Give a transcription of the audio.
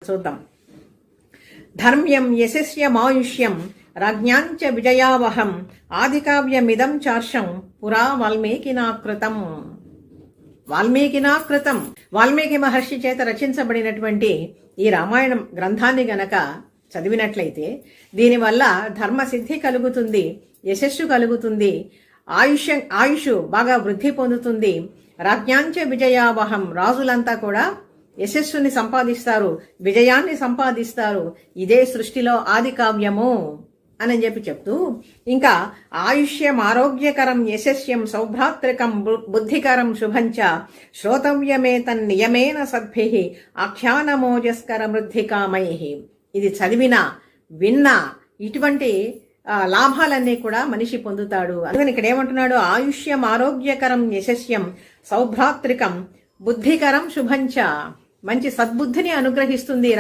చూద్దాం. ధర్మ్యం యశస్యమాయుష్యం రాజ్ఞాంచ విజయావహం ఆదికావ్యమిదం చార్షం పురా వాల్మీకినాకృతం. వాల్మీకి మహర్షి చేత రచించబడినటువంటి ఈ రామాయణం గ్రంథాన్ని గనక చదివినట్లయితే దీనివల్ల ధర్మసిద్ధి కలుగుతుంది, యశస్సు కలుగుతుంది, ఆయుష్ బాగా వృద్ధి పొందుతుంది. రాజ్ఞాంచ విజయావహం, రాజులంతా కూడా యశస్సుని సంపాదిస్తారు, విజయాన్ని సంపాదిస్తారు. ఇదే సృష్టిలో ఆది కావ్యము అని చెప్పి చెప్తూ ఇంకా ఆయుష్యం ఆరోగ్యకరం యశస్యం సౌభ్రాత్రికం బుద్ధికరం శుభంచ శ్రోతవ్యమేతన్ నియమేన సద్భిః ఆఖ్యానమోజస్కర వృద్ధికామై. ఇది చదివినా విన్నా ఇటువంటి లాభాలన్నీ కూడా మనిషి పొందుతాడు. అందుకని ఇక్కడ ఏమంటున్నాడు, ఆయుష్యం ఆరోగ్యకరం యశస్యం సౌభ్రాత్రికం బుద్ధికరం శుభంచ, మంచి సద్బుద్ధిని అనుగ్రహిస్తుంది